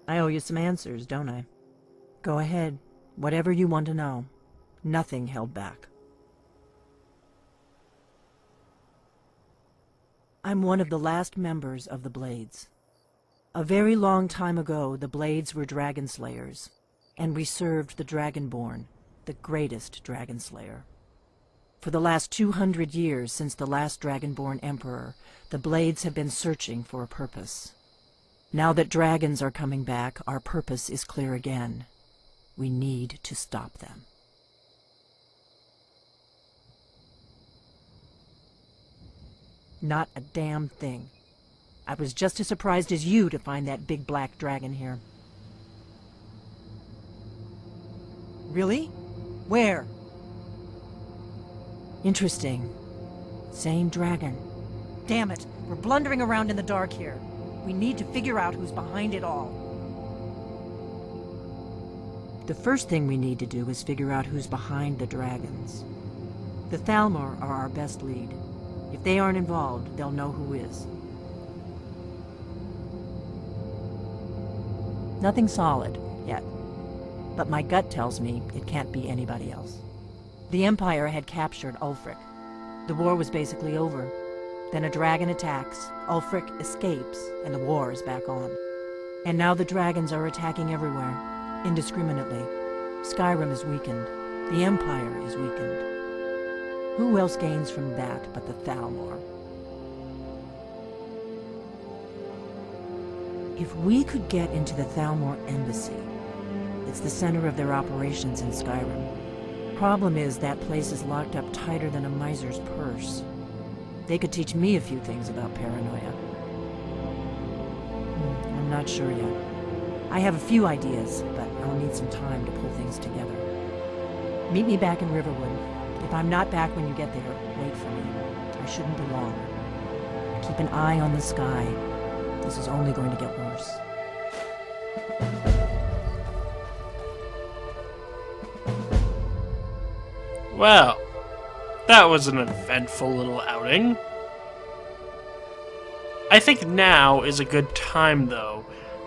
I owe you some answers, don't I? Go ahead. Whatever you want to know. Nothing held back. I'm one of the last members of the Blades. A very long time ago, the Blades were dragon slayers, and we served the Dragonborn, the greatest dragon slayer. For the last 200 years since the last Dragonborn Emperor, the Blades have been searching for a purpose. Now that dragons are coming back, our purpose is clear again. We need to stop them. Not a damn thing. I was just as surprised as you to find that big black dragon here. Really? Where? Interesting. Same dragon. Damn it, we're blundering around in the dark here. We need to figure out who's behind it all. The first thing we need to do is figure out who's behind the dragons. The Thalmor are our best lead. If they aren't involved, they'll know who is. Nothing solid, yet. But my gut tells me it can't be anybody else. The Empire had captured Ulfric. The war was basically over. Then a dragon attacks, Ulfric escapes, and the war is back on. And now the dragons are attacking everywhere, indiscriminately. Skyrim is weakened. The Empire is weakened. Who else gains from that but the Thalmor? If we could get into the Thalmor embassy, it's the center of their operations in Skyrim. Problem is, that place is locked up tighter than a miser's purse. They could teach me a few things about paranoia. I'm not sure yet. I have a few ideas, but I'll need some time to pull things together. Meet me back in Riverwood. If I'm not back when you get there, wait for me. I shouldn't be long. Keep an eye on the sky. This is only going to get worse. Well, that was an eventful little outing. I think now is a good time, though,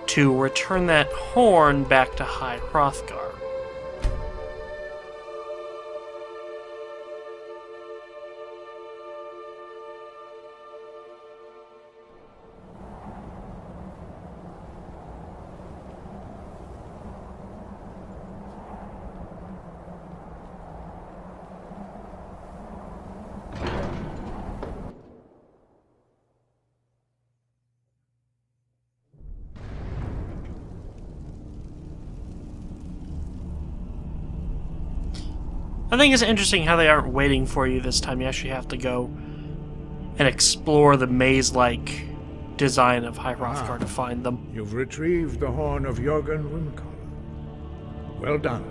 to return that horn back to High Hrothgar. I think it's interesting how they aren't waiting for you this time. You actually have to go and explore the maze-like design of High Hrothgar to find them. You've retrieved the horn of Jörgen Windcaller. Well done.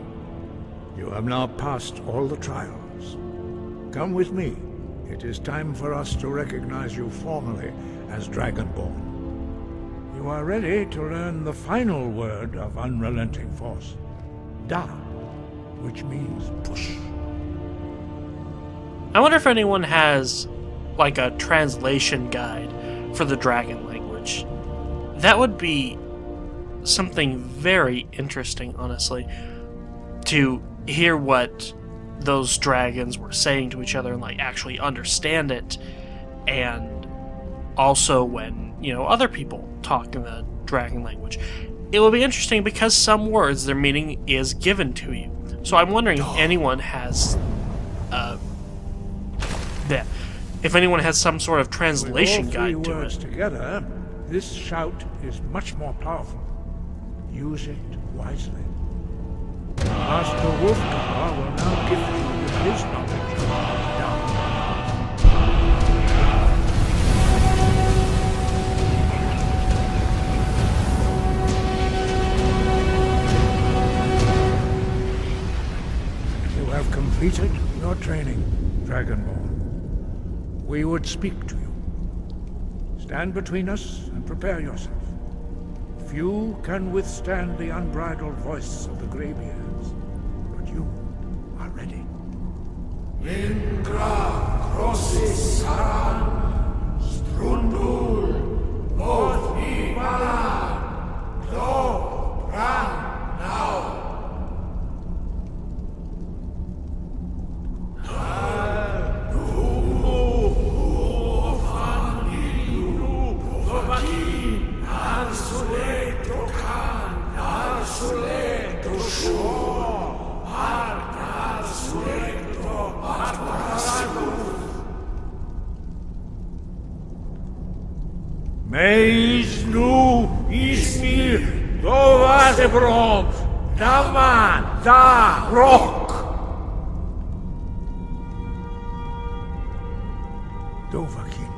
You have now passed all the trials. Come with me. It is time for us to recognize you formally as Dragonborn. You are ready to learn the final word of unrelenting force. Da, which means push. I wonder if anyone has, like, a translation guide for the dragon language. That would be something very interesting, honestly, to hear what those dragons were saying to each other and, like, actually understand it, and also when, you know, other people talk in the dragon language. It will be interesting because some words, their meaning is given to you. So I'm wondering if anyone has, if anyone has some sort of translation guide to it. Together, this shout is much more powerful. Use it wisely. Master Wolfgar will now gift you with his knowledge of Da. You have completed your training, Dragonborn. We would speak to you. Stand between us and prepare yourself. Few can withstand the unbridled voice of the Greybeards, but you are ready. Ingra crossis saran, strundul, orth ibala, do Dovadebrom, Daman, Da, Rock. Dovahkiin,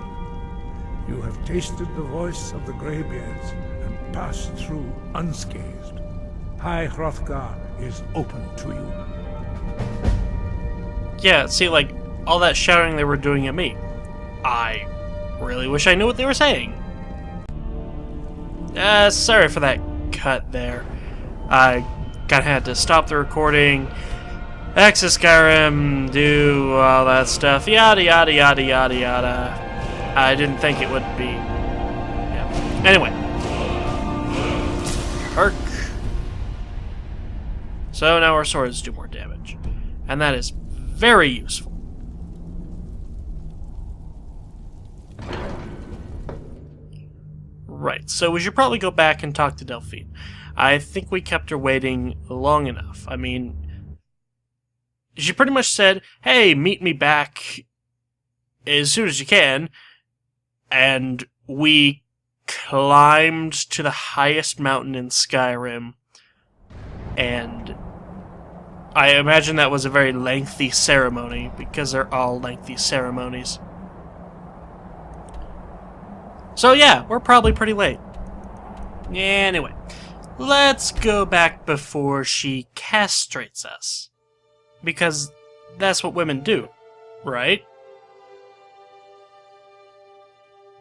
you have tasted the voice of the Greybeards and passed through unscathed. High Hrothgar is open to you. Yeah, see, like, all that shouting they were doing at me. I really wish I knew what they were saying. Sorry for that cut there. I kinda had to stop the recording, exit Skyrim, do all that stuff, yada yada yada yada yada. I didn't think it would be. Yeah. Anyway. Perk. So now our swords do more damage. And that is very useful. Right, so we should probably go back and talk to Delphine. I think we kept her waiting long enough. I mean, she pretty much said, hey, meet me back as soon as you can. And we climbed to the highest mountain in Skyrim. And I imagine that was a very lengthy ceremony, because they're all lengthy ceremonies. So yeah, we're probably pretty late. Anyway, let's go back before she castrates us. Because that's what women do, right?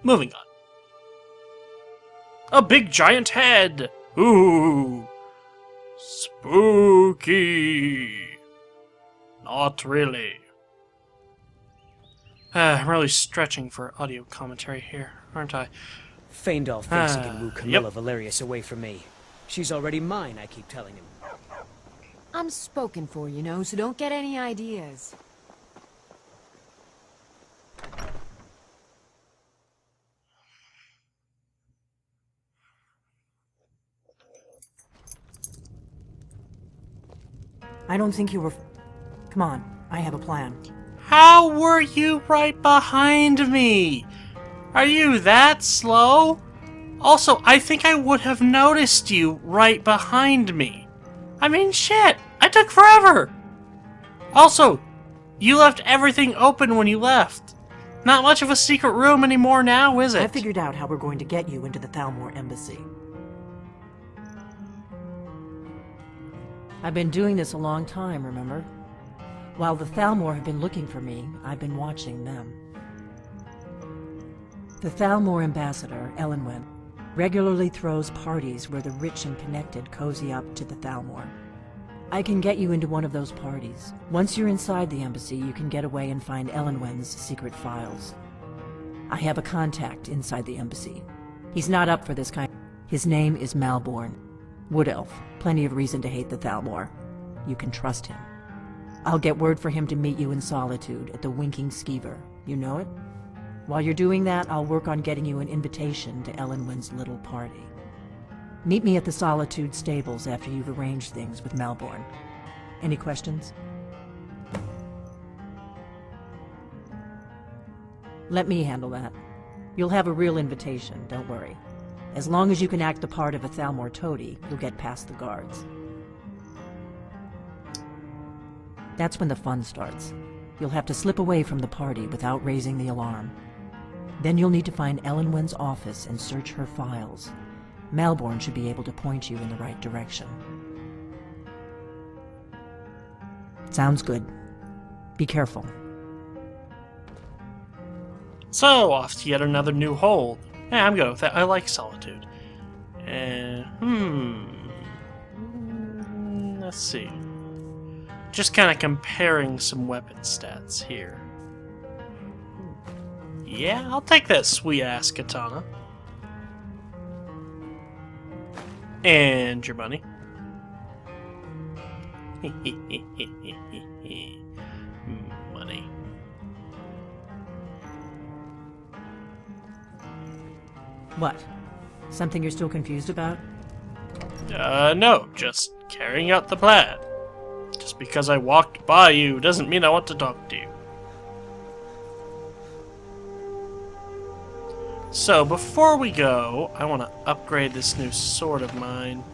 Moving on. A big giant head! Ooh! Spooky! Not really. I'm really stretching for audio commentary here, aren't I? Feindal thinks he can woo Camilla Yep. Valerius away from me. She's already mine, I keep telling him. I'm spoken for, you know, so don't get any ideas. I don't think you were... Come on, I have a plan. How were you right behind me? Are you that slow? Also, I think I would have noticed you right behind me. I mean, shit, I took forever. Also, you left everything open when you left. Not much of a secret room anymore now, is it? I figured out how we're going to get you into the Thalmor embassy. I've been doing this a long time, remember? While the Thalmor have been looking for me, I've been watching them. The Thalmor ambassador, Elenwen, regularly throws parties where the rich and connected cozy up to the Thalmor. I can get you into one of those parties. Once you're inside the embassy, you can get away and find Elenwen's secret files. I have a contact inside the embassy. He's not up for this kind. His name is Malborn. Wood Elf. Plenty of reason to hate the Thalmor. You can trust him. I'll get word for him to meet you in Solitude at the Winking Skeever. You know it? While you're doing that, I'll work on getting you an invitation to Elenwen's little party. Meet me at the Solitude stables after you've arranged things with Malborn. Any questions? Let me handle that. You'll have a real invitation, don't worry. As long as you can act the part of a Thalmor toady, you'll get past the guards. That's when the fun starts. You'll have to slip away from the party without raising the alarm. Then you'll need to find Elenwen's office and search her files. Malborn should be able to point you in the right direction. Sounds good. Be careful. So, off to yet another new hold. Yeah, I'm good with that. I like Solitude. Let's see. Just kind of comparing some weapon stats here. Yeah, I'll take that sweet-ass katana. And your money. Money. What? Something you're still confused about? No, just carrying out the plan. Just because I walked by you doesn't mean I want to talk to you. So, before we go, I want to upgrade this new sword of mine.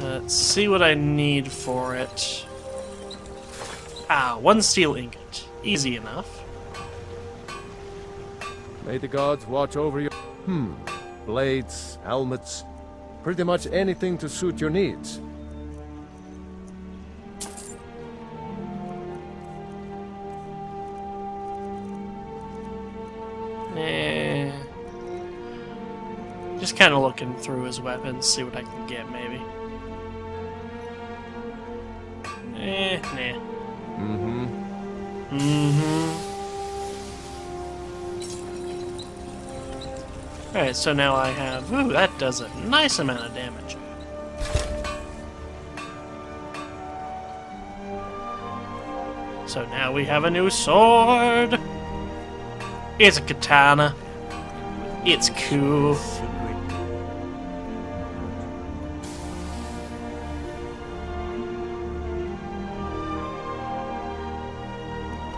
Let's see what I need for it. Ah, 1 steel ingot. Easy enough. May the gods watch over you. Blades, helmets, pretty much anything to suit your needs. Just kind of looking through his weapons, see what I can get, maybe. Nah. Alright, so now I have... Ooh, that does a nice amount of damage. So now we have a new sword! It's a katana. It's cool.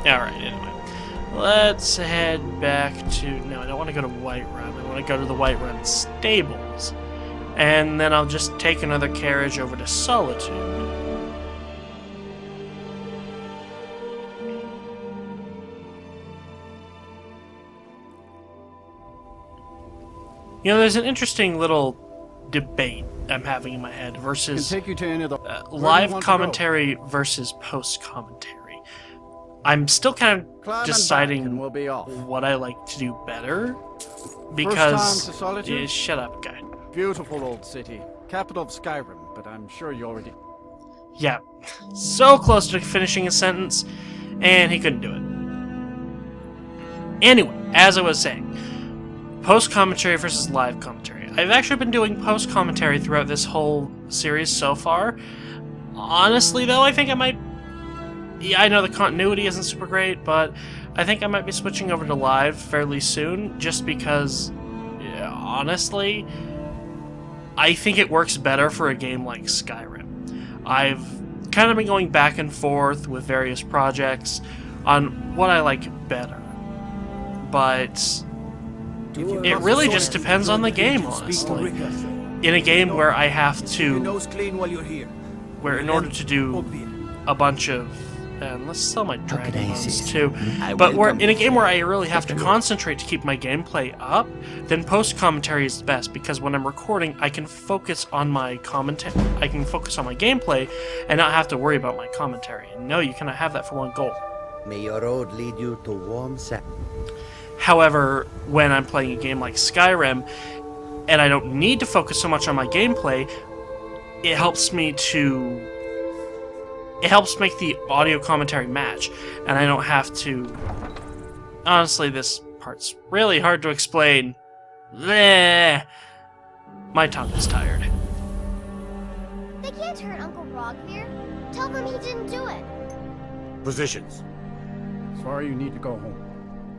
Alright, anyway. Let's head back to... No, I don't want to go to Whiterun. I want to go to the Whiterun stables. And then I'll just take another carriage over to Solitude. You know, there's an interesting little debate I'm having in my head versus take you to any of the live commentary versus post-commentary. I'm still kind of deciding we'll be off. what I like to do better, because... First time to Solitude? Shut up, guy. Beautiful old city. Capital of Skyrim, but I'm sure you already... Yeah, so close to finishing a sentence, and he couldn't do it. Anyway, as I was saying, post-commentary versus live commentary. I've actually been doing post-commentary throughout this whole series so far. Honestly, though, I think I might... Yeah, I know the continuity isn't super great, but I think I might be switching over to live fairly soon, just because, yeah, honestly, I think it works better for a game like Skyrim. I've kind of been going back and forth with various projects on what I like better, but it really just depends on the game, honestly. In a game where I have to, where in order to do a bunch of, and let's sell my dragon bones too, but in a game where I really have to concentrate to keep my gameplay up, then post-commentary is the best, because when I'm recording, I can focus on my commentary, I can focus on my gameplay, and not have to worry about my commentary. And no, you cannot have that for one goal. May your road lead you to warm sap. However, when I'm playing a game like Skyrim, and I don't need to focus so much on my gameplay, it helps me to... It helps make the audio commentary match, and I don't have to... Honestly, this part's really hard to explain. Bleh. My tongue is tired. They can't hurt Uncle Rog here. Tell them he didn't do it. Positions. Sorry, you need to go home.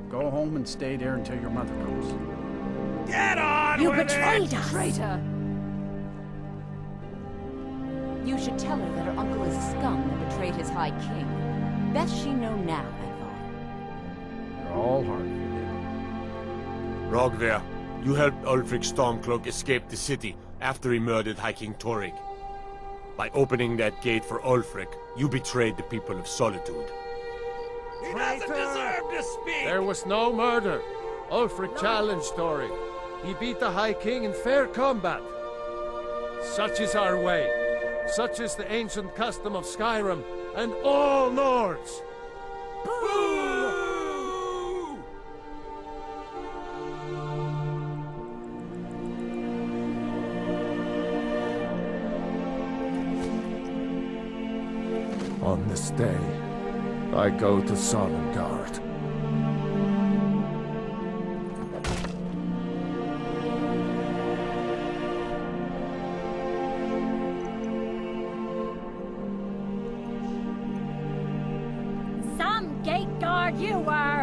Go home and stay there until your mother comes. Get on You with betrayed it! us! Traitor! You should tell her that her uncle is a scum that betrayed his High King. Best she know now, Advar. You're all hard. Rogver, you helped Ulfric Stormcloak escape the city after he murdered High King Torrik. By opening that gate for Ulfric, you betrayed the people of Solitude. He doesn't deserve to speak! There was no murder. Ulfric challenged Torrik. He beat the High King in fair combat. Such is our way. Such is the ancient custom of Skyrim and all Nords. Boo! On this day, I go to Sovngarde. Some gate guard you were!